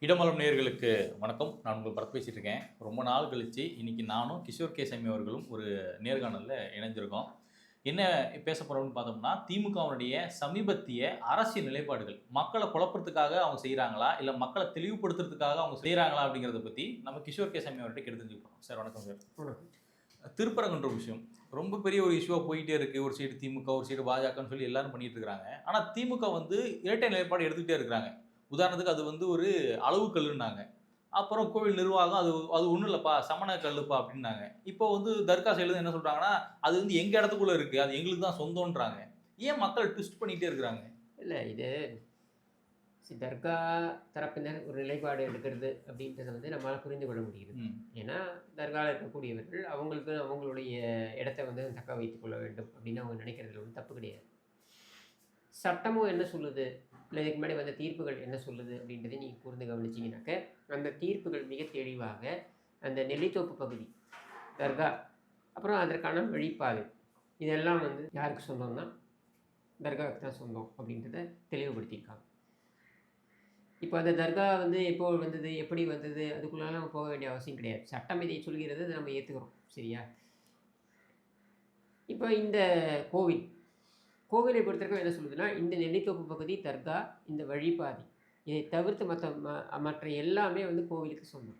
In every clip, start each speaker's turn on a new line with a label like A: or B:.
A: இடமலம் நேயர்களுக்கு வணக்கம். நான் உங்கள் பரத் பேசிட்டு இருக்கேன். ரொம்ப நாள் கழிச்சு இன்னைக்கு நானும் கிஷோர் கேசமி அவர்களும் ஒரு நேர்காணல்ல இணைஞ்சிருக்கோம். என்ன பேச போறோம்னு பார்த்தோம்னா, திமுகவினுடைய சமீபத்திய அரசியல் நிலைப்பாடுகள். மக்கள குழப்பறதுக்காக அவங்க செய்றாங்களா? இல்ல மக்கள தெளிவுபடுத்துறதுக்காக அவங்க செய்றாங்களா? அப்படிங்கிறத பத்தி நம்ம கிஷோர் கேசமி அவர்ட்ட கேட்டு தெரிஞ்சுக்க போறோம். சார் வணக்கம் சார்.
B: வணக்கம்.
A: திருப்பரங்குன்ற விஷயம் ரொம்ப பெரிய ஒரு இஷ்யூவா போயிட்டே இருக்கு. ஒரு சைடு திமுக, ஒரு சைடு பாஜகன்னு சொல்லி எல்லாரும் பண்ணிட்டு இருக்காங்க. ஆனா திமுக வந்து இரட்டை நிலைப்பாடு எடுத்துக்கிட்டே இருக்காங்க. உதாரணத்துக்கு அது வந்து ஒரு அளவு கல்லுன்னாங்க. அப்புறம் கோவில் நிர்வாகம் அது அது ஒண்ணும் இல்லப்பா, சமண கல்லுப்பா அப்டின்னாங்க. இப்போ வந்து தர்கா சைடுல என்ன சொல்றாங்கன்னா, அது வந்து எங்க இடத்துக்குள்ள இருக்கு. அது எங்களுக்கு தான் சொந்தம்ன்றாங்க. ஏன் மக்கள் ட்விஸ்ட் பண்ணிட்டே இருக்காங்க?
B: இல்ல இது தர்கா தரப்பினர் ஒரு நிலைப்பாடு எடுக்கிறது அப்படின்றத வந்து நம்மளால புரிந்து கொள்ள முடியுது.
A: ம்.
B: ஏன்னா, தர்கால இருக்கக்கூடியவர்கள் அவங்களுக்கு அவங்களுடைய இடத்த வந்து தக்க வைத்துக் கொள்ள வேண்டும் அப்படின்னு அவங்க நினைக்கிறதுல ஒண்ணும் தப்பு கிடையாது. சட்டமும் என்ன சொல்லுது? இல்ல இதுக்கு முன்னாடி வந்த தீர்ப்புகள் என்ன சொல்லுது? அப்படின்றதை நீங்க கூர்ந்து கவனிச்சீங்கன்னாக்க, அந்த தீர்ப்புகள் மிக தெளிவாக அந்த நெல்லித்தோப்பு பகுதி, தர்கா, அப்புறம் அதற்கான வழிப்பாதை இதெல்லாம் வந்து யாருக்கு சொந்தம்னா, தர்காவுக்கு தான் சொந்தம் அப்படின்றத தெளிவுபடுத்தியிருக்காங்க. இப்போ அந்த தர்கா வந்து எப்போ வந்தது? எப்படி வந்தது? அதுக்குள்ளலாம் நம்ம போக வேண்டிய அவசியம் கிடையாது. சட்டம் இதை சொல்கிறது, அத நம்ம ஏத்துக்கிறோம். சரியா? இப்போ இந்த கோவில், கோவிலை பொறுத்தவரைக்கும் என்ன சொல்லுதுன்னா, இந்த நெல்லித்தோப்பு பகுதி தர்கா, இந்த வழிபாதை. இதை தவிர்த்து மற்ற எல்லாமே வந்து கோவிலுக்கு சொந்தம்.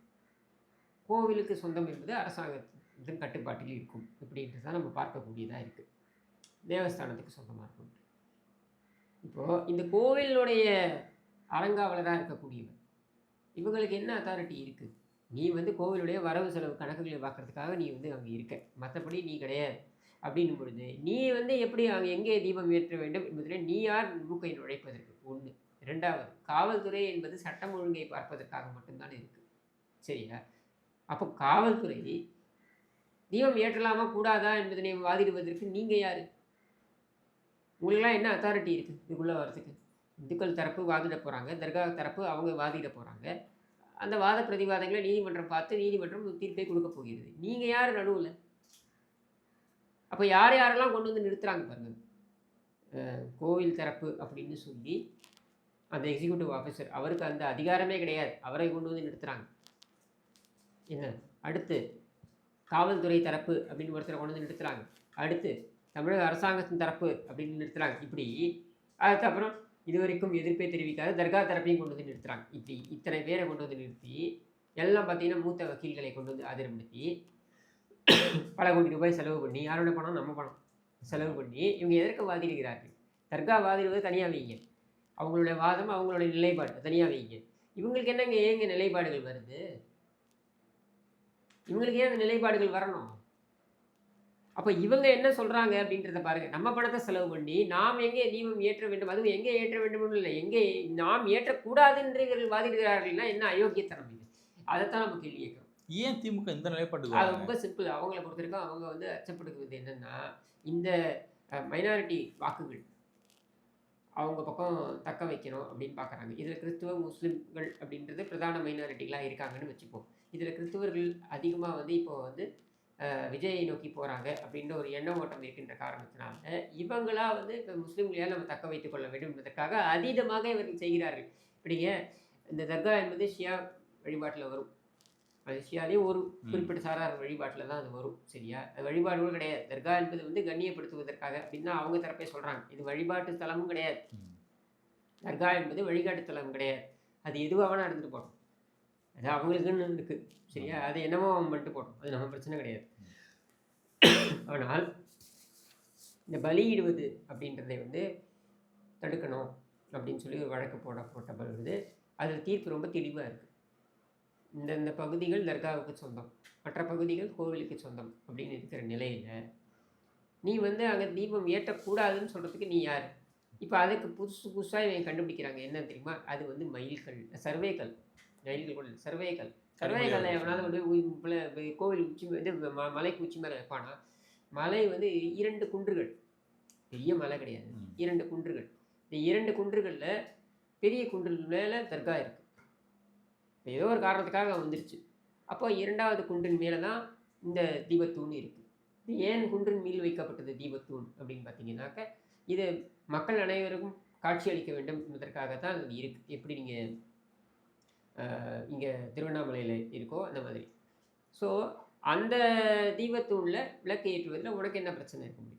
B: கோவிலுக்கு சொந்தம் என்பது அரசாங்கத்தின் கட்டுப்பாட்டில் இருக்கும். இப்படின்றது தான் நம்ம பார்க்கக்கூடியதா இருக்கு. தேவஸ்தானத்துக்கு சொந்தமா இருக்கும். இப்போ இந்த கோவிலுடைய அறங்காவலரா இருக்கக்கூடியவர், இவங்களுக்கு என்ன அத்தாரிட்டி இருக்கு? நீ வந்து கோவிலுடைய வரவு செலவு கணக்குகளை பார்க்கறதுக்காக நீ வந்து அங்க இருக்க. மத்தபடி நீ கிடையாது. அப்படின்னும் பொழுது, நீ வந்து எப்படி அங்க எங்கே தீபம் ஏற்ற வேண்டும் என்பதிலே நீ யார் மூக்கை நுழைப்பதற்கு? 1. 2வது காவல்துறை என்பது சட்டம் ஒழுங்கை பார்ப்பதற்காக மட்டும் தான் இருக்கு. சரியா? அப்போ காவல்துறை தீபம் ஏற்றலாமா? கூடாதா? என்பதனை வாதிடுவதற்கு நீங்க யாரு? உங்களுக்கெல்லாம் என்ன அத்தாரிட்டி இருக்கு இதுக்குள்ள வர்றதுக்கு? இந்துக்கள் தரப்பு வாதிட போறாங்க. தர்கா தரப்பு அவங்க வாதிட போறாங்க. அந்த வாத பிரதிவாதங்களை நீதிமன்றம் பார்த்து நீதிமன்றம் தீர்ப்பை கொடுக்க போகிறது. நீங்க யார் நடுவுல? அப்ப யார் யாரெல்லாம் கொண்டு வந்து நிறுத்துறாங்க பாருங்க. கோவில் தரப்பு அப்படின்னு சொல்லி அந்த எக்ஸிக்யூட்டிவ் ஆஃபீஸர் அவருக்கு அந்த அதிகாரமே கிடையாது. அவரை கொண்டு வந்து நிறுத்துறாங்க. என்ன? அடுத்து காவல்துறை தரப்பு அப்படின்னு ஒருத்தரை கொண்டு வந்து நிறுத்துறாங்க. அடுத்து தமிழக அரசாங்கத்தின் தரப்பு அப்படின்னு நிறுத்துறாங்க. இப்படி அதுக்கப்புறம் இதுவரைக்கும் எதிர்ப்பை தெரிவிக்காத தர்கா தரப்பையும் கொண்டு வந்து நிறுத்துறாங்க. இப்படி இத்தனை பேரை கொண்டு வந்து நிறுத்தி எல்லாம் பார்த்தீங்கன்னா மூத்த வக்கீல்களை கொண்டு வந்து ஆஜர்படுத்தி பல கோடி ரூபாய் செலவு பண்ணி, யாரோட பணம்? நம்ம பணம் செலவு பண்ணி இவங்க எதற்கு வாதிடுகிறார்கள்? தர்கா வாதிடுவது தனியாக வைங்க, அவங்களுடைய வாதம் அவங்களுடைய நிலைப்பாடு தனியாக வைங்க. இவங்களுக்கு என்னங்க ஏங்க நிலைப்பாடுகள் வருது? இவங்களுக்கு ஏன் அந்த நிலைப்பாடுகள் வரணும்? அப்போ இவங்க என்ன சொல்றாங்க அப்படின்றத பாருங்க. நம்ம பணத்தை செலவு பண்ணி நாம் எங்கே தீபம் ஏற்ற வேண்டும், அதுவும் எங்கே ஏற்ற வேண்டும் இல்லை, எங்கே நாம் ஏற்றக்கூடாது என்று இவர்கள் வாதிடுகிறார்கள்னா என்ன அயோக்கியத்தனம் இது? அதைத்தான் நம்ம கேள்வி கேட்கிறோம்.
A: ஏன் திமுக இந்த நிலைப்பாட்டுக்கு
B: அது
A: வராங்க?
B: ரொம்ப சிம்பிள். அவங்கள பொறுத்தவரைக்கும் அவங்க வந்து அச்சப்படுகிறது என்னன்னா, இந்த மைனாரிட்டி வாக்குகள் அவங்க பக்கம் தக்க வைக்கணும் அப்படின்னு பார்க்குறாங்க. இதில் கிறிஸ்துவ, முஸ்லிம்கள் அப்படின்றது பிரதான மைனாரிட்டிகளாக இருக்காங்கன்னு வச்சுப்போம். இதில் கிறிஸ்துவர்கள் அதிகமாக வந்து இப்போ வந்து விஜயை நோக்கி போகிறாங்க அப்படின்ற ஒரு எண்ண ஓட்டம் இருக்கின்ற காரணத்தினால, இவங்களா வந்து இப்போ முஸ்லிம்களையால் நம்ம தக்க வைத்துக் கொள்ள வேண்டும் என்பதற்காக அதீதமாக இவர்கள் செய்கிறார்கள். இப்படிங்க இந்த தர்கா என்பது ஷியா வழிபாட்டில் வரும். அது ஷியாலேயும் ஒரு குறிப்பிட்ட சாரார் வழிபாட்டில் தான் அது வரும். சரியா? அது வழிபாடு கூட கிடையாது. தர்கா என்பது வந்து கண்ணியப்படுத்துவதற்காக அப்படின்னு தான் அவங்க தரப்பே சொல்கிறாங்க. இது வழிபாட்டு ஸ்தலமும் கிடையாது. தர்கா என்பது வழிகாட்டு தலம் கிடையாது. அது எதுவாக வேணால் இருந்துட்டு போகணும். அது அவங்களுக்குன்னு இருக்கு. சரியா? அது என்னமோ அவங்க பண்ணிட்டு போட்டோம். அது நம்ம பிரச்சனை கிடையாது. ஆனால் இந்த பலியிடுவது அப்படின்றதை வந்து தடுக்கணும் அப்படின்னு சொல்லி ஒரு வழக்கு போட்ட பொழுது அதில் தீர்ப்பு ரொம்ப தெளிவாக இருக்குது. இந்த பகுதிகள் தர்காவுக்கு சொந்தம், மற்ற பகுதிகள் கோவிலுக்கு சொந்தம் அப்படின்னு இருக்கிற நிலையில் நீ வந்து அங்கே தீபம் ஏற்றக்கூடாதுன்னு சொல்கிறதுக்கு நீ யார்? இப்போ அதுக்கு புதுசாக இவங்க கண்டுபிடிக்கிறாங்க. என்ன தெரியுமா? அது வந்து மயில்கள், சர்வேக்கள், மயில்கள் கூட சர்வேக்கள். சர்வேக்களை எவனாவது வந்து கோவில் உச்சி இது மலைக்கு உச்சி மேலே வைப்பானா? மலை வந்து 2 குன்றுகள், பெரிய மலை கிடையாது, 2 குன்றுகள். இந்த 2 குன்றுகளில் பெரிய குன்று மேலே தர்கா இருக்குது. ஏதோ ஒரு காரணத்துக்காக வந்துருச்சு. அப்போ 2வது குன்றின் மேலே தான் இந்த தீபத்தூண் இருக்குது. இது ஏன் குன்றின் மேல் வைக்கப்பட்டது தீபத்தூண் அப்படின்னு பார்த்தீங்கன்னாக்க, இது மக்கள் அனைவருக்கும் காட்சி அளிக்க வேண்டும் என்பதற்காகத்தான் அது இருக்குது. எப்படி நீங்கள் இங்கே திருவண்ணாமலையில் இருக்கோ அந்த மாதிரி. ஸோ அந்த தீபத்தூணில் விளக்கு ஏற்றுவதில் உனக்கு என்ன பிரச்சனை இருக்க முடியும்?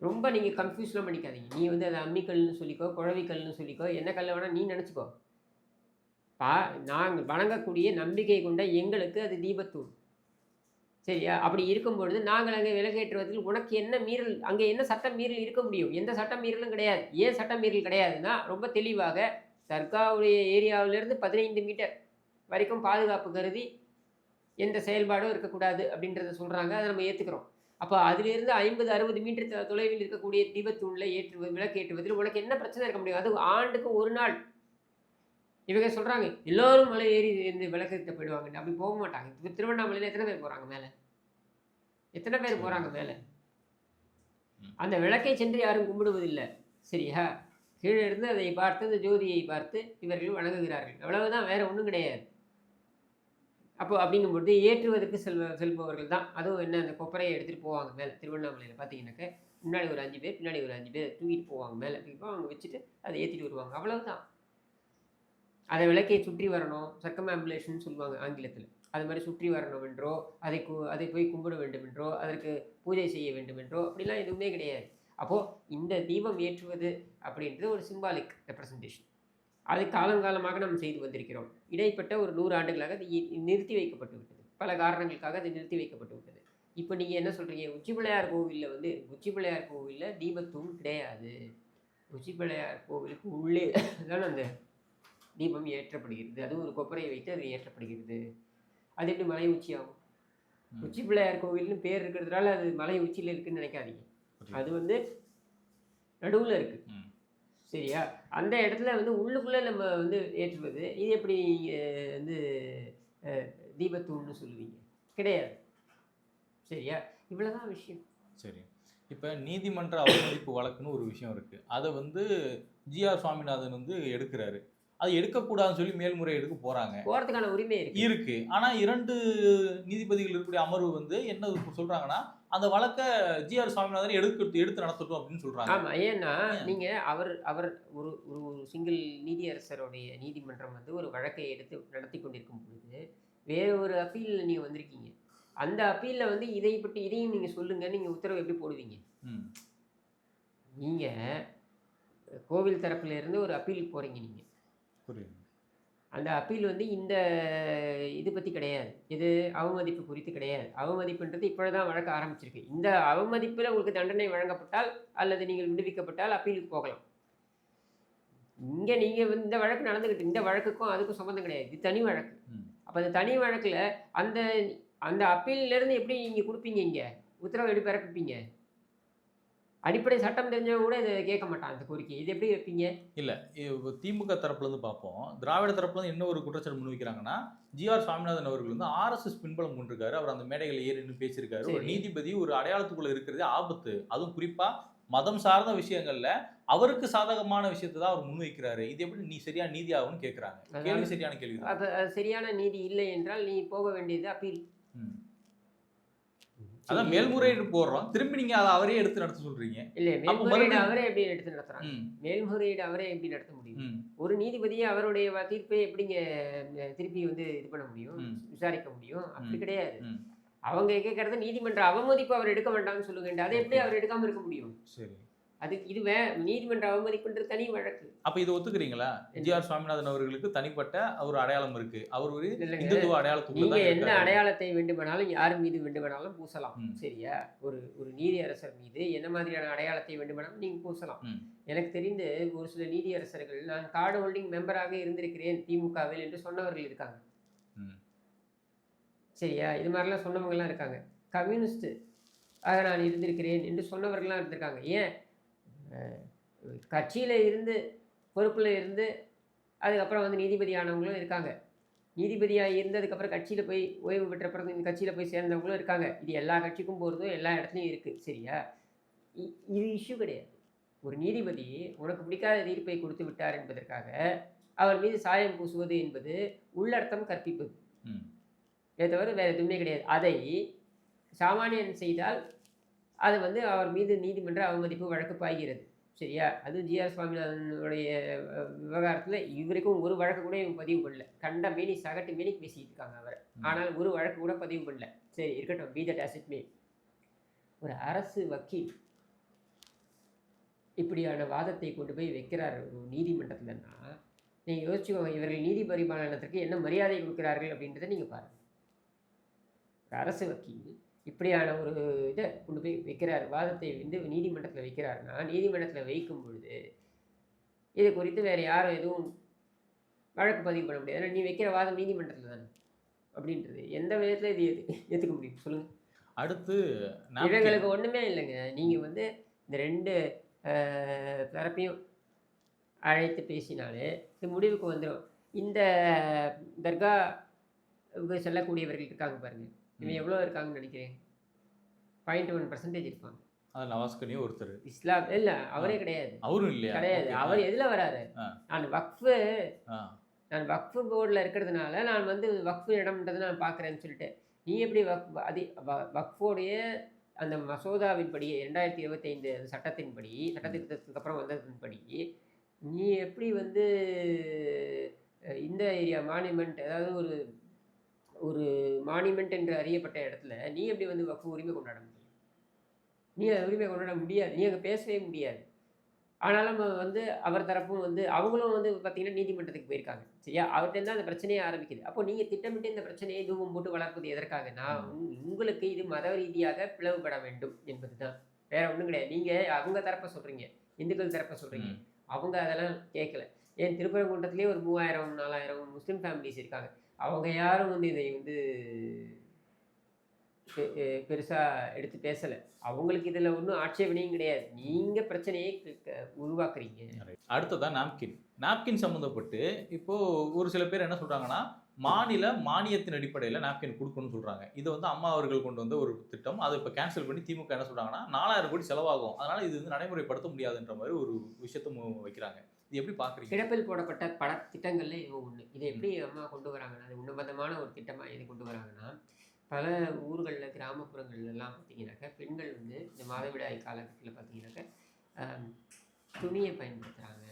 B: ரொம்ப நீங்கள் கன்ஃபியூஸ்லாம் பண்ணிக்காதீங்க. நீ வந்து அதை அம்மிக்கல்னு சொல்லிக்கோ, குழவிக்கல்னு சொல்லிக்கோ, என்ன கல்லை வேணால் நீ நினச்சிக்கோ. நாங்கள் வணங்கக்கூடிய நம்பிக்கை கொண்ட எங்களுக்கு அது தீபத்தூண். சரியா? அப்படி இருக்கும் பொழுது நாங்கள் அங்கே விளக்கேற்றுவதில் உனக்கு என்ன மீறல், அங்கே என்ன சட்ட மீறல் இருக்க முடியும்? எந்த சட்ட மீறலும் கிடையாது. ஏன் சட்ட மீறல் கிடையாதுன்னா, ரொம்ப தெளிவாக தர்காவுடைய ஏரியாவிலேருந்து 15 மீட்டர் வரைக்கும் பாதுகாப்பு கருதி எந்த செயல்பாடும் இருக்கக்கூடாது அப்படின்றத சொல்கிறாங்க. அதை நம்ம ஏற்றுக்கிறோம். அப்போ அதிலிருந்து 50-60 மீட்டர் தொலைவில் இருக்கக்கூடிய தீபத்தூணில் விளக்கேற்றுவதில் உனக்கு என்ன பிரச்சனை இருக்க முடியும்? அது ஆண்டுக்கு ஒரு நாள். இவங்க சொல்கிறாங்க எல்லோரும் மலை ஏறி இருந்து விளக்கேற்ற போயிடுவாங்க. அப்படி போக மாட்டாங்க. இப்போ திருவண்ணாமலையில் எத்தனை பேர் போகிறாங்க மேலே? எத்தனை பேர் போகிறாங்க மேலே? அந்த விளக்கை சென்று யாரும் கும்பிடுவதில்லை. சரியா? கீழே இருந்து அதை பார்த்து, அந்த ஜோதியை பார்த்து இவர்கள் வணங்குகிறார்கள். அவ்வளவுதான், வேற ஒன்றும் கிடையாது. அப்போ அப்படிங்கும்பொழுது ஏற்றுவதற்கு செல்பவர்கள் தான். அதுவும் என்ன, அந்த கொப்பரையை எடுத்துகிட்டு போவாங்க மேலே. திருவண்ணாமலையில் பார்த்தீங்கன்னாக்க முன்னாடி ஒரு 5 பேர், பின்னாடி ஒரு 5 பேர் தூக்கிட்டு போவாங்க மேலே. தூக்கிப்போ அவங்க வச்சுட்டு அதை ஏற்றிட்டு வருவாங்க. அவ்வளவுதான். அதை விளக்கை சுற்றி வரணும், சர்க்கமாம்புலேஷன் சொல்லுவாங்க ஆங்கிலத்தில். அது மாதிரி சுற்றி வரணும் என்றோ, அதை போய் கும்பிட வேண்டும் என்றோ, அதற்கு பூஜை செய்ய வேண்டும் என்றோ அப்படிலாம் எதுவுமே கிடையாது. அப்போது இந்த தீபம் ஏற்றுவது அப்படின்றது ஒரு சிம்பாலிக் ரெப்ரசன்டேஷன். அது காலங்காலமாக நம்ம செய்து வந்திருக்கிறோம். இடைப்பட்ட ஒரு 100 ஆண்டுகளாக அது நிறுத்தி வைக்கப்பட்டு விட்டது. பல காரணங்களுக்காக அது நிறுத்தி வைக்கப்பட்டு விட்டது. இப்போ நீங்கள் என்ன சொல்கிறீங்க? உச்சி பிள்ளையார் கோவிலில் தீபத்தூண் கிடையாது. உச்சி பிள்ளையார் கோவிலுக்கு உள்ளே தான் அந்த தீபம் ஏற்றப்படுகிறது. அதுவும் ஒரு கொப்பரையை வைத்து அது ஏற்றப்படுகிறது. அது எப்படி மலை உச்சி ஆகும்? உச்சி பிள்ளையார் கோவில்னு பேர் இருக்கிறதுனால அது மலை உச்சியில் இருக்குன்னு நினைக்காதீங்க. அது வந்து நடுவில் இருக்குது. சரியா? அந்த இடத்துல வந்து உள்ளுக்குள்ளே நம்ம வந்து ஏற்றுவது, இது எப்படி வந்து தீபத்தூண்னு சொல்லுவீங்க? கிடையாது. சரியா? இவ்வளோதான் விஷயம்.
A: சரி. இப்போ நீதிமன்ற அவமதிப்பு வழக்குன்னு ஒரு விஷயம் இருக்குது. அதை வந்து ஜிஆர் சுவாமிநாதன் வந்து எடுக்கிறாரு. அது எடுக்கக்கூடாதுன்னு சொல்லி மேல்முறையீடுக்கு போகிறதுக்கான
B: உரிமை
A: இருக்கு. ஆனால் 2 நீதிபதிகள் இருக்கக்கூடிய அமர்வு வந்து என்ன சொல்கிறாங்கன்னா, அந்த வழக்கை ஜிஆர் சுவாமிநாதன் எடுத்து நடத்தட்டும் அப்படின்னு சொல்கிறாங்க.
B: ஆமாம். ஏன்னா நீங்கள் அவர் ஒரு ஒரு சிங்கிள் நீதியரசருடைய நீதிமன்றம் வந்து ஒரு வழக்கை எடுத்து நடத்தி கொண்டிருக்கும் பொழுது வேறு ஒரு அப்பீலில் நீங்கள் வந்திருக்கீங்க. அந்த அப்பீலில் வந்து இதையும் நீங்கள் சொல்லுங்கள், நீங்கள் உத்தரவு எப்படி போடுவீங்க? நீங்கள் கோவில் தரப்புல இருந்து ஒரு அப்பீல் போகிறீங்க. நீங்கள் அந்த அப்பீல் வந்து இந்த இது பற்றி கிடையாது. இது அவமதிப்பு குறித்து கிடையாது. அவமதிப்புன்றது இப்பொழுதுதான் வழக்க ஆரம்பிச்சிருக்கு. இந்த அவமதிப்பில் உங்களுக்கு தண்டனை வழங்கப்பட்டால் அல்லது நீங்கள் விடுவிக்கப்பட்டால் அப்பீலுக்கு போகலாம். இங்கே நீங்கள் இந்த வழக்கு நடந்துக்கிட்டு, இந்த வழக்குக்கும் அதுக்கும் சம்மந்தம் கிடையாது. இது தனி வழக்கு. அப்போ அந்த தனி வழக்கில் அந்த அந்த அப்பீலிருந்து எப்படி நீங்கள் கொடுப்பீங்க? இங்கே உத்தரவு எப்படி பிறப்பிப்பீங்க? அடிப்படை சட்டம் தெரிஞ்சவங்க கூட இதை கேட்க மாட்டாங்க, அந்த கோரிக்கை. இது எப்படி வைப்பீங்க?
A: இல்லை, திமுக தரப்புலேருந்து பார்ப்போம். திராவிட தரப்புலேருந்து என்ன ஒரு குற்றச்சாட்டு முன்வைக்கிறாங்கன்னா, ஜிஆர் சுவாமிநாதன் அவர்கள் வந்து ஆர்எஸ்எஸ் பின்பலம் கொண்டிருக்காரு. அவர் அந்த மேடைகளை ஏறி நின்று பேசியிருக்காரு. ஒரு நீதிபதி ஒரு அடையாளத்துக்குள்ள இருக்கிறதே ஆபத்து. அதுவும் குறிப்பாக மதம் சார்ந்த விஷயங்கள்ல அவருக்கு சாதகமான விஷயத்தை தான் அவர் முன்வைக்கிறாரு. இது எப்படி நீ சரியான நீதி ஆகும்னு கேட்குறாங்க. கேள்வி சரியான கேள்வி.
B: அது சரியான நீதி இல்லை என்றால் நீ போக வேண்டியது அப்பீல்.
A: அதான் மேல்முறையீடு போடுறோம். திரும்பி நீங்க அதை அவரே எடுத்து நடத்த சொல்றீங்க.
B: இல்ல, மேல்முறையீடு அவரே எப்படி எடுத்து நடத்துறாங்க? மேல்முறையீடு அவரே எப்படி நடத்த முடியும்? ஒரு நீதிபதியை அவருடைய தீர்ப்பை எப்படிங்க திருப்பி வந்து இது பண்ண முடியும், விசாரிக்க முடியும்? அப்படி கிடையாது. அவங்க கேட்கறது நீதிமன்ற அவமதிப்பு அவர் எடுக்க வேண்டாம்னு சொல்லுங்க. அதை எப்படி அவர் எடுக்காம இருக்க முடியும்? சரி, அது இது நீதிமன்ற அவமதிப்புன்ற தனி வழக்கு.
A: அப்ப இதை ஒத்துக்கிறீங்களா? ஜிஆர் சுவாமிநாதன் அவர்களுக்கு தனிப்பட்ட ஒரு அடையாளம் இருக்கு. அவர் ஒரு இந்துத்துவ அடையாளத்துக்கு
B: நீங்க என்ன அடையாளத்தை வேண்டுமானாலும் யார் மீது வேண்டுமானாலும் பூசலாம். சரியா? ஒரு நீதியரசர் மீது என்ன மாதிரியான அடையாளத்தை வேண்டுமானாலும் நீங்க பூசலாம். எனக்கு தெரிந்து ஒரு சில நீதியரசர்கள் நான் கார்டு ஹோல்டிங் மெம்பராக இருந்திருக்கிறேன் திமுகவில் என்று சொன்னவர்கள் இருக்காங்க. சரியா? இது மாதிரிலாம் சொன்னவங்கலாம் இருக்காங்க. கம்யூனிஸ்ட் ஆக நான் இருந்திருக்கிறேன் என்று சொன்னவர்கள்லாம் இருந்திருக்காங்க. ஏன் கட்சியில் இருந்து பொறுப்பில் இருந்து அதுக்கப்புறம் வந்து நீதிபதி ஆனவங்களும் இருக்காங்க. நீதிபதியாக இருந்ததுக்கப்புறம் கட்சியில் போய் ஓய்வு பெற்ற பிறகு இந்த கட்சியில் போய் சேர்ந்தவங்களும் இருக்காங்க. இது எல்லா கட்சிக்கும் போகிறதும் எல்லா இடத்துலையும் இருக்குது. சரியா? இது இஷ்யூ கிடையாது. ஒரு நீதிபதி உனக்கு பிடிக்காத தீர்ப்பை கொடுத்து விட்டார் என்பதற்காக அவர் மீது சாயம் பூசுவது என்பது உள்ளர்த்தம் கற்பிப்பது, இதை தவிர வேறு எதுவுமே கிடையாது. அதை சாமானியன் செய்தால் அது வந்து அவர் மீது நீதிமன்ற அவமதிப்பு வழக்கு பாய்கிறது. சரியா? அதுவும் ஜிஆர் சுவாமிநாதனுடைய விவகாரத்தில் இவருக்கும் ஒரு வழக்கு கூட இவங்க பதிவு பண்ணல. கண்ட மேனி சகட்டு மேனிக்கு பேசிட்டு இருக்காங்க அவரை. ஆனால் ஒரு வழக்கு கூட பதிவு பண்ணல. சரி இருக்கட்டும், be that as it may. ஒரு அரசு வக்கீல் இப்படியான வாதத்தை கொண்டு போய் வைக்கிறார் ஒரு நீதிமன்றத்தில்னா, நீங்கள் யோசிச்சுக்கோங்க, இவர்கள் நீதி பரிபாலனத்திற்கு என்ன மரியாதை கொடுக்கிறார்கள் அப்படின்றத நீங்கள் பாருங்கள். ஒரு அரசு வக்கீல் இப்படியான ஒரு இதை கொண்டு போய் வைக்கிறார், வாதத்தை வந்து நீதிமன்றத்தில் வைக்கிறாருன்னா, நீதிமன்றத்தில் வைக்கும் பொழுது இது குறித்து வேறு யாரும் எதுவும் வழக்கு பதிவு பண்ண முடியாது. ஏன்னா நீ வைக்கிற வாதம் நீதிமன்றத்தில் தானே அப்படின்றது எந்த விதத்தில் இது ஏற்றுக்க முடியும் சொல்லுங்கள்?
A: அடுத்து
B: இவங்களுக்கு ஒன்றுமே இல்லைங்க. நீங்கள் வந்து இந்த 2 தரப்பையும் அழைத்து பேசினாலே இந்த முடிவுக்கு வந்துடும். இந்த தர்கா செல்லக்கூடியவர்கள் இருக்காங்க பாருங்கள், இவன் எவ்வளோ இருக்காங்கன்னு நினைக்கிறேன்? 0.1% இருப்பாங்க.
A: அது நவாஸ்கனியும் ஒருத்தர்.
B: இஸ்லாம் இல்லை, அவரே கிடையாது.
A: அவரும் இல்லையா?
B: கிடையாது. அவர் எதில் வராரு? நான் வக்ஃபு போர்டில் இருக்கிறதுனால நான் வந்து வக்ஃபு இடம்ன்றது நான் பார்க்குறேன்னு சொல்லிட்டு, நீ எப்படி வக்ஃபோடைய அந்த மசோதாவின்படி 2025 சட்டத்தின்படி, சட்டத்திட்டத்துக்கு அப்புறம் வந்ததின்படி நீ எப்படி வந்து இந்த ஏரியா மானிமெண்ட், அதாவது ஒரு ஒரு மானிமெண்ட் என்று அறியப்பட்ட இடத்துல நீ எப்படி வந்து வக்ஃபு உரிமை கொண்டாட முடியும்? நீ உரிமை கொண்டாட முடியாது. நீ அங்கே பேசவே முடியாது. ஆனாலும் வந்து அவர் தரப்பும் வந்து அவங்களும் வந்து பார்த்தீங்கன்னா நீதிமன்றத்துக்கு போயிருக்காங்க. சரியா? அவர்கிட்ட அந்த பிரச்சனையே ஆரம்பிக்குது. அப்போ நீங்கள் திட்டமிட்டு இந்த பிரச்சனையை தூபம் போட்டு வளர்ப்பது எதற்காகனா, உங்களுக்கு இது மத ரீதியாக பிளவுபட வேண்டும் என்பது தான், வேற ஒன்றும் கிடையாது. நீங்கள் அவங்க தரப்பை சொல்கிறீங்க, இந்துக்கள் தரப்பை சொல்கிறீங்க, அவங்க அதெல்லாம் கேட்கல. ஏன் திருப்பரங்குன்றத்துலேயே ஒரு 3000 4000 முஸ்லீம் ஃபேமிலிஸ் இருக்காங்க. அவங்க யாரும் வந்து இதை வந்து பெருசாக எடுத்து பேசலை. அவங்களுக்கு இதில் ஒன்றும் ஆட்சேபனையும் கிடையாது. நீங்கள் பிரச்சனையை உருவாக்குறீங்க.
A: அடுத்ததான் நாப்கின் சம்மந்தப்பட்டு இப்போது ஒரு சில பேர் என்ன சொல்கிறாங்கன்னா, மானியத்தின் அடிப்படையில் நாப்கின் கொடுக்கணும்னு சொல்கிறாங்க. இது வந்து அம்மா அவர்கள் கொண்டு வந்த ஒரு திட்டம். அதை இப்போ கேன்சல் பண்ணி திமுக என்ன சொல்கிறாங்கன்னா 4000 கோடி செலவாகும், அதனால் இது வந்து நடைமுறைப்படுத்த முடியாதுன்ற மாதிரி ஒரு விஷயத்தை வைக்கிறாங்க. இது எப்படி பார்க்குறீங்க?
B: கிடப்பில் போடப்பட்ட திட்டங்களில் இது ஒன்று. இதை எப்படி அம்மா கொண்டு வராங்கன்னா, அது உன்னதமான ஒரு திட்டமாக எது கொண்டு வராங்கன்னா, பல ஊர்களில் கிராமப்புறங்கள்லாம் பார்த்தீங்கன்னாக்கா பெண்கள் வந்து இந்த மாதவிடாய் காலகட்டத்தில் பார்த்தீங்கன்னாக்கா துணியை பயன்படுத்துகிறாங்க,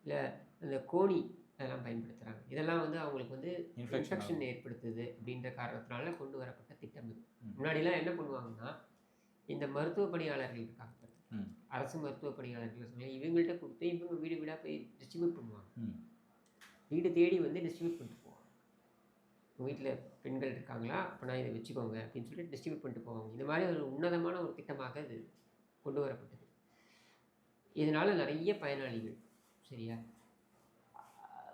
B: இல்லை இந்த கோணி அதெல்லாம் பயன்படுத்துகிறாங்க. இதெல்லாம் வந்து அவங்களுக்கு வந்து இன்ஃபெக்ஷன் ஏற்படுத்துது அப்படின்ற காரணத்தினால கொண்டு வரப்பட்ட திட்டம் இது. முன்னாடிலாம் என்ன பண்ணுவாங்கன்னா, இந்த மருத்துவ பணியாளர்கள் இருக்காங்க, அரசு மருத்துவ பணியாளர்கள், இவங்கள்ட்ட கொடுத்து இவங்க வீடு வீடாக போய் டிஸ்ட்ரிபியூட் பண்ணுவாங்க. வீடு தேடி வந்து டிஸ்ட்ரிபியூட் பண்ணிட்டு போவாங்க. உங்கள் வீட்டில் பெண்கள் இருக்காங்களா, அப்போ நான் இதை வச்சுக்கோங்க அப்படின்னு சொல்லிட்டு டிஸ்ட்ரிபியூட் பண்ணிட்டு போவாங்க. இந்த மாதிரி ஒரு உன்னதமான ஒரு திட்டமாக இது கொண்டு வரப்பட்டது. இதனால் நிறைய பயனாளிகள், சரியா?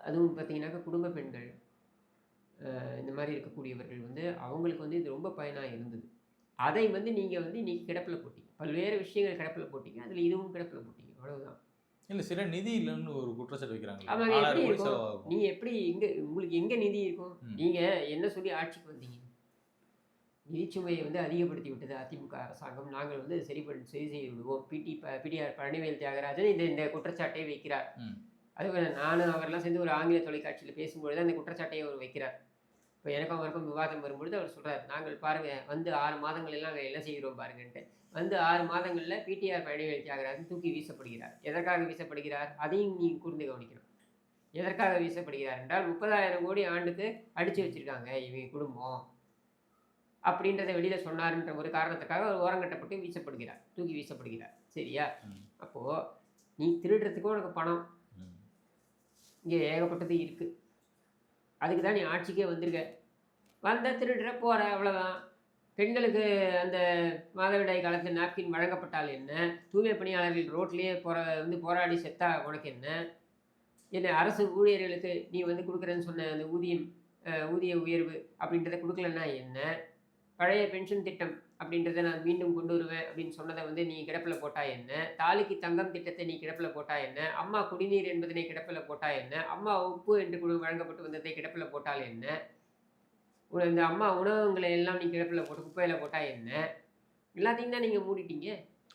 B: அதுவும் பார்த்தீங்கன்னாக்கா குடும்ப பெண்கள் இந்த மாதிரி இருக்கக்கூடியவர்கள் வந்து அவங்களுக்கு வந்து இது ரொம்ப பயனாக இருந்தது. அதை வந்து நீங்கள் வந்து இன்றைக்கி கிடப்பில் போட்டீங்க, பல்வேறு விஷயங்கள் கிடப்பில் போட்டீங்க, அதில் இதுவும் கிடப்பில் போட்டீங்க, அவ்வளவுதான்.
A: இல்லை, சில நிதி இல்லைன்னு ஒரு குற்றச்சாட்டு வைக்கிறாங்க.
B: ஆமாங்க, எப்படி இருக்கும்? நீ எப்படி உங்களுக்கு எங்கே நிதி இருக்கும்? நீங்கள் என்ன சொல்லி ஆட்சிக்கு வந்தீங்க? நிதிச்சுமையை வந்து அதிகப்படுத்தி விட்டது அதிமுக அரசாங்கம், நாங்கள் வந்து சரி செய்து விடுவோம். பிடிஆர் பழனிவேல் தியாகராஜன் இந்த குற்றச்சாட்டை வைக்கிறார். அது நானும் அவரெல்லாம் சேர்ந்து ஒரு ஆங்கில தொலைக்காட்சியில் பேசும்பொழுது அந்த குற்றச்சாட்டையை அவர் வைக்கிறார். இப்போ எனக்கும் அவருக்கும் விவாதம் வரும்பொழுது அவர் சொல்கிறார், நாங்கள் பாருங்கள் வந்து 6 மாதங்கள் எல்லாம் நாங்கள் என்ன செய்கிறோம் பாருங்கன்ட்டு. வந்து 6 மாதங்களில் பிடிஆர் பழனிவேல் தியாகராஜன் தூக்கி வீசப்படுகிறார். எதற்காக வீசப்படுகிறார் அதையும் நீங்கள் கூர்ந்து கவனிக்கணும். எதற்காக வீசப்படுகிறார் என்றால் 30,000 கோடி ஆண்டுக்கு அடித்து வச்சுருக்காங்க இவங்க குடும்பம் அப்படின்றத வெளியில் சொன்னார்ன்ற ஒரு காரணத்துக்காக ஒரு ஓரங்கட்டப்பட்டு வீசப்படுகிறார், தூக்கி வீசப்படுகிறார். சரியா? அப்போது நீ திருடுறதுக்கும் உனக்கு பணம் இங்கே ஏகப்பட்டது இருக்குது. அதுக்கு தான் நீ ஆட்சிக்கே வந்திருக்க. வந்த திருடுற போகிற, அவ்வளோதான். பெண்களுக்கு அந்த மாதவிடாய் காலத்தில் நாப்கின் வழங்கப்பட்டால் என்ன? தூய்மை பணியாளர்கள் ரோட்லேயே போராடி செத்தா உனக்கு என்ன? என்ன அரசு ஊழியர்களுக்கு நீ வந்து கொடுக்குறேன்னு சொன்ன அந்த ஊதிய உயர்வு அப்படின்றத கொடுக்கலன்னா என்ன? பழைய பென்ஷன் திட்டம் அப்படின்றத நான் மீண்டும் கொண்டு வருவேன் அப்படின்னு சொன்னதை வந்து நீ கிடப்பில் போட்டா என்ன? தாலிக்கு தங்கம் திட்டத்தை நீ கிடப்பில் போட்டா என்ன? அம்மா குடிநீர் என்பதனை கிடப்பில் போட்டா என்ன? அம்மா உப்பு என்று வழங்கப்பட்டு வந்ததை கிடப்பில் போட்டால் என்ன? இந்த அம்மா உணவகங்களை எல்லாம் நீ கிடப்பில் போட்டு குப்பையில் போட்டால் என்ன? எல்லாத்தையும் தான் நீங்கள் மூடிட்டீங்க.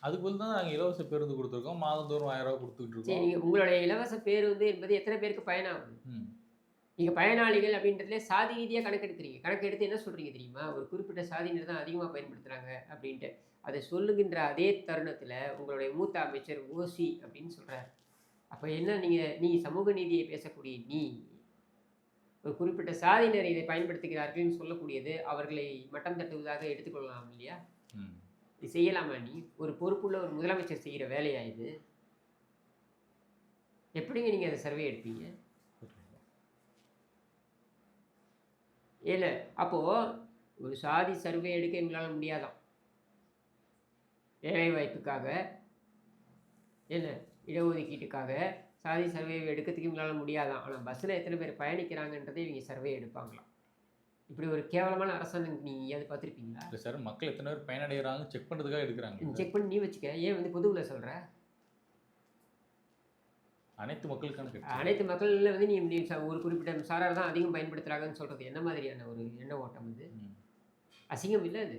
A: அதுக்கு தான் நாங்கள் இலவச பேருந்து கொடுத்துருக்கோம், மாதந்தோறும் 1000 ரூபா கொடுத்துட்டு இருக்கோம்.
B: சரி, உங்களுடைய இலவச பேருந்து என்பது எத்தனை பேருக்கு பயனாகுது? நீங்கள் பயனாளிகள் அப்படின்றதுல சாதி ரீதியாக கணக்கெடுக்கிறீங்க. கணக்கெடுத்து என்ன சொல்கிறீங்க தெரியுமா? ஒரு குறிப்பிட்ட சாதியினர் தான் அதிகமாக பயன்படுத்துகிறாங்க அப்படின்ட்டு. அதை சொல்லுகின்ற அதே தருணத்தில் உங்களுடைய மூத்த அமைச்சர் ஓசி அப்படின்னு சொல்கிறார். அப்போ என்ன நீ சமூக நீதியை பேசக்கூடிய நீ ஒரு குறிப்பிட்ட சாதியினர் இதை பயன்படுத்துகிறார்கள்னு சொல்லக்கூடியது அவர்களை மட்டம் தட்டுவதாக எடுத்துக்கொள்ளலாம் இல்லையா? இது செய்யலாமா? நீ ஒரு பொறுப்புள்ள ஒரு முதலமைச்சர் செய்கிற வேலையா இது? எப்படிங்க நீங்கள் அதை சர்வே எடுப்பீங்க? இல்லை அப்போது ஒரு சாதி சர்வே எடுக்க எங்களால் முடியாதான். வேலைவாய்ப்புக்காக என்ன இடஒதுக்கீட்டுக்காக சாதி சர்வே எடுக்கிறதுக்கு இவங்களால முடியாதான். ஆனால் பஸ்ஸில் எத்தனை பேர் பயணிக்கிறாங்கன்றதை இவங்க சர்வே எடுப்பாங்களாம். இப்படி ஒரு கேவலமான அரசாங்கம் நீங்கள் எங்கேயாவது பார்த்துருப்பீங்களா?
A: இல்லை சார், மக்கள் எத்தனை பேர் பயனடைகிறாங்க செக் பண்ணுறதுக்காக எடுக்கிறாங்க.
B: செக் பண்ணி நீ வச்சுக்க. ஏன் வந்து பொதுவில் சொல்கிற?
A: அனைத்து மக்களுக்கான
B: அனைத்து மக்களில் வந்து நீ ஒரு குறிப்பிட்ட சாரார் தான் அதிகம் பயன்படுத்துகிறாங்கன்னு சொல்கிறது என்ன மாதிரியான ஒரு எண்ண ஓட்டம் வந்து? அசிங்கம் இல்லை அது?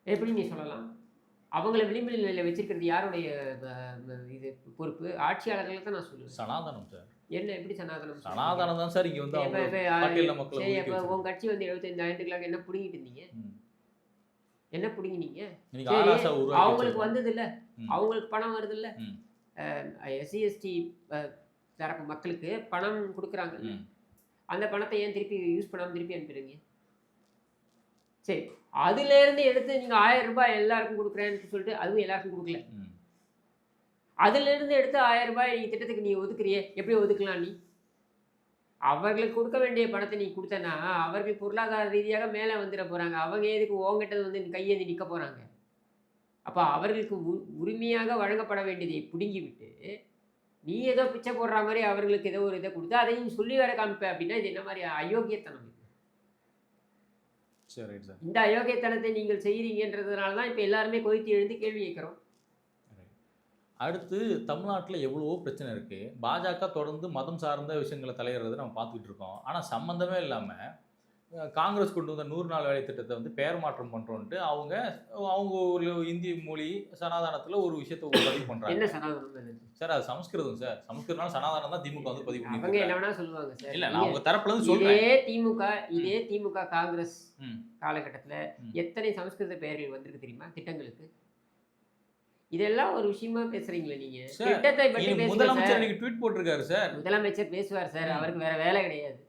B: எப்படி நீ சொல்லலாம்? அவங்கள விளிம்பு நிலையில் வச்சிருக்கிறது யாருடைய இது பொறுப்பு? ஆட்சியாளர்கள் தான் நான் சொல்லுவேன்.
A: சனாதனம் சார்.
B: என்ன எப்படி சனாதனம்?
A: சனாதனம் தான் சார். இங்கே வந்து
B: சரி, அப்போ உன் கட்சி வந்து 75 ஆண்டுகளாக என்ன பிடிங்கிட்டு இருந்தீங்க? என்ன பிடிங்கினீங்க? அவங்களுக்கு வந்தது இல்லை, அவங்களுக்கு பணம் வருது இல்லை, எஸ்சி எஸ்டி தரப்பு மக்களுக்கு பணம் கொடுக்குறாங்க. அந்த பணத்தை ஏன் திருப்பி யூஸ் பண்ணாமல் திருப்பி அனுப்பிடுங்க? சரி, அதுலேருந்து எடுத்து நீங்கள் 1000 ரூபாய் எல்லாருக்கும் கொடுக்குறேன்னு சொல்லிட்டு அதுவும் எல்லாருக்கும் கொடுக்கல. அதுலேருந்து எடுத்து 1000 ரூபாய் நீங்கள் திட்டத்துக்கு நீ ஒதுக்குறியே, எப்படி ஒதுக்கலாம்? நீ அவர்களுக்கு கொடுக்க வேண்டிய பணத்தை நீ கொடுத்தனா அவர்கள் பொருளாதார ரீதியாக மேலே வந்துட போகிறாங்க. அவங்க எதுக்கு உங்ககிட்ட வந்து கையேந்தி நிற்க போகிறாங்க? அப்போ அவர்களுக்கு உரிமையாக வழங்கப்பட வேண்டியதை பிடுங்கி விட்டு நீ ஏதோ பிச்சை போடுற மாதிரி அவர்களுக்கு ஏதோ ஒரு இதை கொடுத்து அதையும் சொல்லி வர காமிப்ப அப்படின்னா இது என்ன மாதிரி அயோக்கியத்தனம்? இந்த அயோக்கியத்தனத்தை நீங்கள் செய்கிறீங்கன்றதுனால தான் இப்போ எல்லாருமே கொதித்து எழுந்து கேள்வி கேட்குறோம்.
A: அடுத்து தமிழ்நாட்டில் எவ்வளவோ பிரச்சனை இருக்குது. பாஜக தொடர்ந்து மதம் சார்ந்த விஷயங்களை தலையிடுறதை நம்ம பார்த்துக்கிட்டு இருக்கோம். ஆனால் சம்மந்தமே இல்லாமல் காங்கிரஸ் கொண்டு வந்த 100 நாள் வேலை திட்டத்தை வந்து பெயர் மாற்றம் பண்ணுறோன்ட்டு அவங்க ஒரு இந்தி மொழி சனாதானத்தில் ஒரு விஷயத்தை பதிவு பண்ணுறாங்க.
B: என்ன சனாதனம்
A: சார்? அது சமஸ்கிருதம் சார். சமஸ்கிருதம் சனாதானம் தான் திமுக வந்து பதிவு
B: பண்ணுவாங்க. என்ன வேணா சொல்லுவாங்க சார்.
A: இல்லை, நான் அவங்க தரப்புல இருந்து சொல்றேன்.
B: இதே திமுக காங்கிரஸ் காலகட்டத்தில் எத்தனை சமஸ்கிருத பெயர்கள் வந்திருக்கு தெரியுமா திட்டங்களுக்கு? இதெல்லாம் ஒரு விஷயமா பேசுறீங்களா நீங்க? திட்டத்தை பற்றி
A: முதலமைச்சர் ட்வீட் போட்டிருக்காரு சார்.
B: முதலமைச்சர் பேசுவார் சார், அவருக்கு வேற வேலை கிடையாது.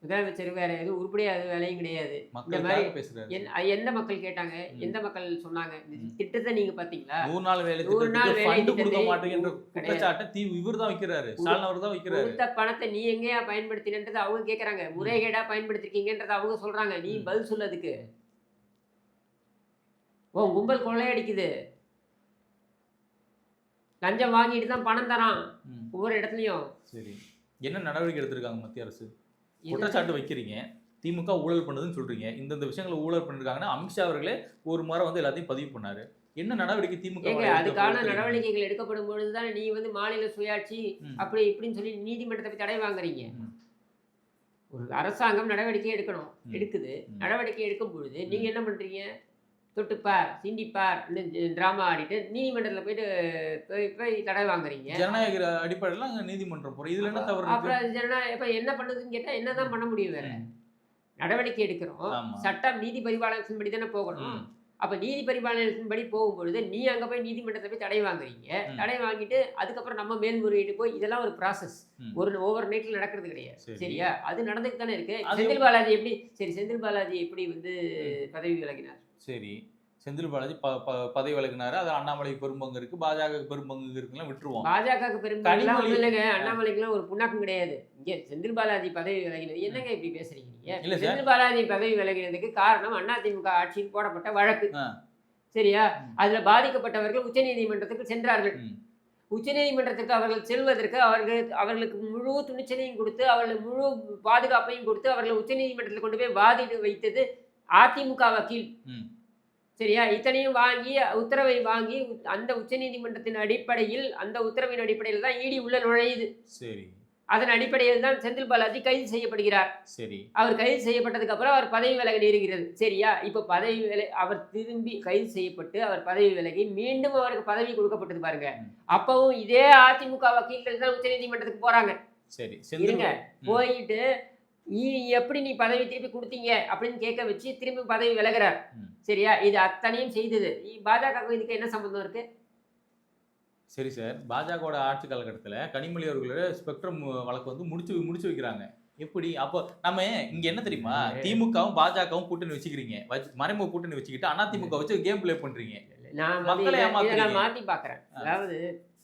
B: முதலமைச்சர் வேற எதுவும் உருப்படியாத வேலையும் கிடையாது. இந்த மாதிரி எந்த மக்கள் கேட்டாங்க, எந்த மக்கள் சொன்னாங்க? திட்டத்தை நீங்க பாத்தீங்களா?
A: 100 நாள் வேலை கொடுக்க மாட்டேங்கிற குற்றச்சாட்டை இவர் தான் வைக்கிறாரு, ஸ்டாலின் அவர் தான் வைக்கிறாரு.
B: கொடுத்த பணத்தை நீ எங்கேயா பயன்படுத்தினது அவங்க கேட்கறாங்க. முறைகேடா பயன்படுத்திருக்கீங்கன்றத அவங்க சொல்றாங்க. நீ பதில் சொல்லதுக்கு உன் கும்பல் கொள்ளையடிக்குது, லஞ்சம் வாங்கிட்டு தான் பணம் தரான் ஒவ்வொரு இடத்துலையும்.
A: சரி, என்ன நடவடிக்கை எடுத்திருக்காங்க மத்திய அரசு? குற்றச்சாட்டு வைக்கிறீங்க, திமுக ஊழல் பண்ணுதுன்னு சொல்றீங்க. இந்த விஷயங்களை ஊழல் பண்ணிருக்காங்கன்னா அமித்ஷா அவர்களே ஒரு முறை வந்து எல்லாத்தையும் பதிவு பண்ணாரு. என்ன நடவடிக்கை திமுக?
B: அதுக்கான நடவடிக்கைகள் எடுக்கப்படும் பொழுதுதான் நீ வந்து மாநில சுயாட்சி அப்படி இப்படின்னு சொல்லி நீதிமன்றத்தை தடை வாங்குறீங்க. ஒரு அரசாங்கம் நடவடிக்கை எடுக்குது. நடவடிக்கை எடுக்கும் பொழுது நீங்க என்ன பண்றீங்க? தொட்டுப்பார் சிண்டிப்பார் டிராமா ஆடிட்டு நீதிமன்றத்தில் போய் தடை வாங்குறீங்க.
A: ஜனநாயக அடிப்படையில் நீதிமன்றம் போகிறோம். இதில் என்ன தவறு?
B: அப்புறம் ஜனநாயகம் இப்போ என்ன பண்ணுதுன்னு கேட்டால் என்ன தான் பண்ண முடியும்? வேற நடவடிக்கை எடுக்கிறோம். சட்டம் நீதி பரிபாலனத்தின்படி தானே போகணும். அப்போ நீதி பரிபாலனத்தின்படி போகும்பொழுது நீ அங்கே போய் நீதிமன்றத்தை போய் தடை வாங்குறீங்க. தடை வாங்கிட்டு அதுக்கப்புறம் நம்ம மேல்முறையீடு போய் இதெல்லாம் ஒரு ப்ராசஸ். ஓவர் நைட்டில் நடக்கிறது கிடையாது. சரியா? அது நடந்துட்டு தானே இருக்கு. செந்தில் பாலாஜி எப்படி வந்து பதவி விலகினார்?
A: சரி, செந்தில் பாலாஜி பதவி விலகினாரு. அது அண்ணாமலை பெரும்பங்கு இருக்கு, பாஜக பெரும்பங்கு இருக்குலாம் விட்டுருவோம்.
B: பாஜக பெரும்பங்கு இல்லைங்க, அண்ணாமலைக்குலாம் ஒரு புண்ணாக்கும் கிடையாது. இங்கே செந்தில் பாலாஜி பதவி விலகினது என்னங்க இப்படி பேசுறீங்க நீங்க? செந்தில் பாலாஜி பதவி விலகினதுக்கு காரணம் அதிமுக ஆட்சியில் போடப்பட்ட வழக்கு. சரியா? அதுல பாதிக்கப்பட்டவர்கள் உச்சநீதிமன்றத்துக்கு சென்றார்கள். உச்சநீதிமன்றத்துக்கு அவர்கள் செல்வதற்கு அவர்களுக்கு முழு துணிச்சலையும் கொடுத்து அவர்களுக்கு முழு பாதுகாப்பையும் கொடுத்து அவர்களை உச்சநீதிமன்றத்தில் கொண்டு போய் வாதிட்டு வைத்தது அதிமுக வக்கீல். சரியா? இத்தனையும் வாங்கி உத்தரவை வாங்கி அந்த உச்சநீதிமன்றத்தின் அடிப்படையில் அந்த உத்தரவின் அடிப்படையில் தான் இடி உள்ள நுழையுது.
A: சரி,
B: அதன் அடிப்படையில் தான் செந்தில் பாலாஜி கைது செய்யப்படுகிறார்.
A: சரி,
B: அவர் கைது செய்யப்பட்டதுக்கு அப்புறம் அவர் பதவி விலக நேருகிறது. சரியா? இப்போ அவர் திரும்பி கைது செய்யப்பட்டு அவர் பதவி விலகி மீண்டும் அவருக்கு பதவி கொடுக்கப்பட்டது பாருங்க. அப்பவும் இதே அதிமுக வக்கீல்கள் தான் உச்சநீதிமன்றத்துக்கு போறாங்க.
A: சரி
B: இருங்க.
A: செந்தில்
B: போயிட்டு எப்படி நீ பதவி திருப்பி கொடுத்தீங்க அப்படின்னு கேட்க வச்சு திரும்பி பதவி விலகுறார்.
A: ம்.
B: சரியா? இது அத்தனையும் செய்தது பாஜகவுக்கு இதுக்கு என்ன சம்பந்தம் இருக்கு?
A: சரி சார். பாஜகவோட ஆட்சி காலகட்டத்தில கனிமொழி அவர்களோட ஸ்பெக்ட்ரம் வழக்கு வந்து முடிச்சு வைக்கிறாங்க. எப்படி? அப்போ நம்ம இங்க என்ன தெரியுமா? திமுகவும், பாஜகவும் கூட்டணி வச்சுக்கிறீங்க. மறைமுக கூட்டணி வச்சுக்கிட்டு அதிமுக வச்சு கேம் ப்ளே பண்றீங்க.
B: நான் வந்து
A: மக்களை
B: இத
A: ஏமாத்துறீங்க.
B: நான் மாத்தி பார்க்குறேன். அதாவது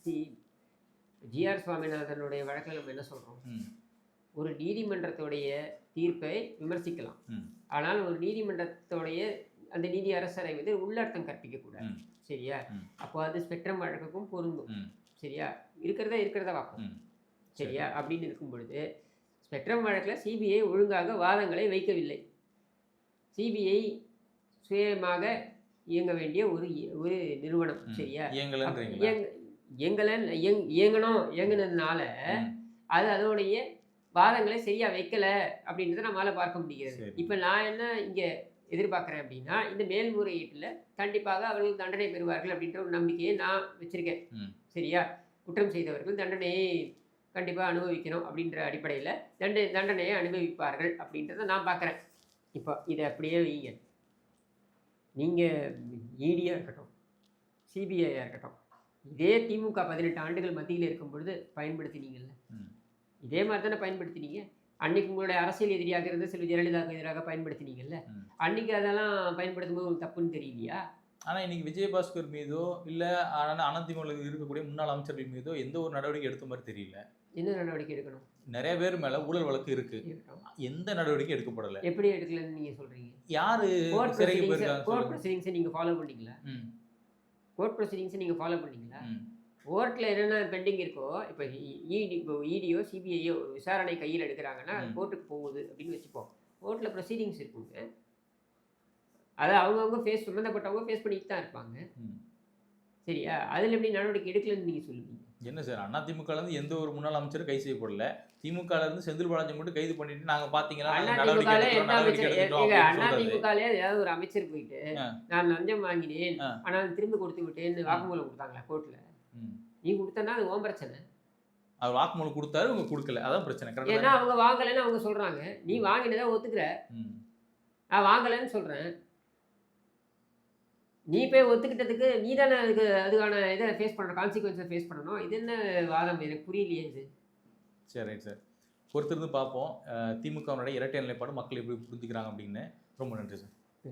B: ஜி.ஆர். சுவாமிநாதனுடைய வழக்குல நம்ம என்ன சொல்றோம்?
A: ம்.
B: ஒரு நீதிமன்றத்துடைய தீர்ப்பை விமர்சிக்கலாம்.
A: ம்.
B: ஆனால் ஒரு நீதிமன்றத்துடைய அந்த நீதி அரசரை வந்து உள்ளர்த்தம் கற்பிக்கக்கூடாது.
A: ம்.
B: சரியா?
A: ம்.
B: அப்போ அது ஸ்பெக்ட்ரம் வழக்குக்கும் பொருந்தும்.
A: ம்.
B: சரியா? இருக்கிறத வாக்கும்.
A: ம்.
B: சரியா? அப்படின்னு இருக்கும் பொழுது ஸ்பெக்ட்ரம் வழக்கில் சிபிஐ ஒழுங்காக வாதங்களை வைக்கவில்லை. சிபிஐ சுயமாக இயங்க வேண்டிய ஒரு நிறுவனம். சரியா?
A: இயங்கலன்றீங்களா?
B: இயங்குனதுனால
A: ம்.
B: அது அதோடைய வாதங்களை சரியா வைக்கல அப்படின்றத நம்மளால பார்க்க முடிகிறது.
A: சரி.
B: இப்போ நான் என்ன இங்க எதிர்பார்க்குறேன் அப்படின்னா, இந்த மேல்முறையீட்டில் கண்டிப்பாக அவர்கள் தண்டனை பெறுவார்கள் அப்படின்ற ஒரு நம்பிக்கையை நான் வச்சிருக்கேன்.
A: ம்.
B: சரியா? குற்றம் செய்தவர்கள் தண்டனையை கண்டிப்பாக அனுபவிக்கணும் அப்படின்ற அடிப்படையில் தண்டனையை அனுபவிப்பார்கள் அப்படின்றத நான் பார்க்குறேன். இப்போ இதை அப்படியே வைங்க. நீங்கள் இடியாக இருக்கட்டும், சிபிஐயாக இருக்கட்டும், இதே திமுக 18 ஆண்டுகள் மத்தியில் இருக்கும் பொழுது பயன்படுத்தினீங்கல்ல,
A: ம்.
B: இதே மாதிரி தானே பயன்படுத்தினீங்க. அன்னைக்கு உங்களுடைய அரசியல் எதிரியாக இருந்த செல்வி ஜெயலலிதாவுக்கு எதிராக பயன்படுத்தினீங்கல்ல.
A: ம்.
B: அன்னைக்கு அதெல்லாம் பயன்படுத்தும் போது உங்களுக்கு தப்புன்னு தெரியலையா?
A: ஆனா இன்னைக்கு விஜயபாஸ்கர் மீதோ, இல்ல அதிமுகவில் இருக்கக்கூடிய முன்னாள் அமைச்சர்கள் மீதோ எந்த ஒரு நடவடிக்கை எடுத்த மாதிரி தெரியல.
B: என்ன நடவடிக்கை எடுக்கணும்?
A: நிறைய பேர் மேல ஊழல் வழக்கு இருக்கு.
B: இருக்கட்டும்.
A: எந்த நடவடிக்கையும் எடுக்கப்படல.
B: எப்படி எடுக்கலன்னு நீங்க சொல்றீங்க?
A: யாரு
B: கோர்ட்
A: சிறைக்கு
B: ப்ரொசீடிங்ஸ்
A: போயிருக்காங்க சொல்லுங்க.
B: ப்ரொசீடிங்ஸை நீங்க ஃபாலோ பண்ணீங்களா?
A: ம்.
B: கோர்ட் ப்ரொசீடிங்ஸை நீங்க ஃபாலோ பண்ணீங்களா?
A: ம்.
B: கோர்ட்டில் என்னென்ன பெண்டிங் இருக்கோ, இப்போ இடியோ சிபிஐயோ ஒரு விசாரணை கையில் எடுக்கிறாங்கன்னா
A: ம்.
B: கோர்ட்டுக்கு போகுது அப்படின்னு வச்சுப்போம். கோர்ட்டில் ப்ரொசீடிங்ஸ் இருக்குங்க. அதை அவங்கவுங்க சம்மந்தப்பட்டவங்க ஃபேஸ் பண்ணிட்டு தான் இருப்பாங்க.
A: ம்.
B: சரியா? அதில் எப்படி நடவடிக்கை எடுக்கலன்னு நீங்கள் சொல்லுவீங்க?
A: என்ன சார் அதிமுகல இருந்து எந்த ஒரு முன்னாள் அமைச்சரும் கைது செய்யப்படல. திமுகல இருந்து செந்தில் பாலாஜி மட்டும் கைது பண்ணிட்டு நாங்க பாத்தீங்களா நடவடிக்கை எடுத்துட்டோம் அப்படின்னு சொல்றாரு.
B: அதிமுகலே ஏதாவது ஒரு அமைச்சர் போயிட்டு
A: ஆ.
B: நான் லஞ்சம் வாங்கினேன்
A: ஆ.
B: ஆனால் திரும்ப கொடுத்து விட்டேன்னு வாக்குமூலம் கொடுத்தாங்களா கோர்ட்டில்?
A: ம்.
B: நீ கொடுத்தனா அது உன் பிரச்சனை.
A: அவர் வாக்குமூலம் கொடுத்தாரு, இவங்க கொடுக்கல. அதான் பிரச்சனை.
B: ஏன்னா
A: கரெக்டா?
B: அவங்க வாங்கலைன்னு அவங்க சொல்றாங்க. நீ வாங்கினதை ஒத்துக்கிற,
A: ம்.
B: நான் வாங்கலைன்னு சொல்றேன். நீ போய் ஒத்துக்கிட்டதுக்கு நீ தானே அதுக்கான இதை ஃபேஸ் பண்ணணும், கான்சிக்வன்ஸை ஃபேஸ் பண்ணணும். இது என்ன வாதம்? எனக்கு புரியலையே இது.
A: சரி ரைட் சார். பொறுத்திருந்து பார்ப்போம். திமுகவினுடைய இரட்டை நிலைப்பாடு மக்கள் எப்படி புரிஞ்சுக்கிறாங்க அப்படின்னு. ரொம்ப நன்றி சார்.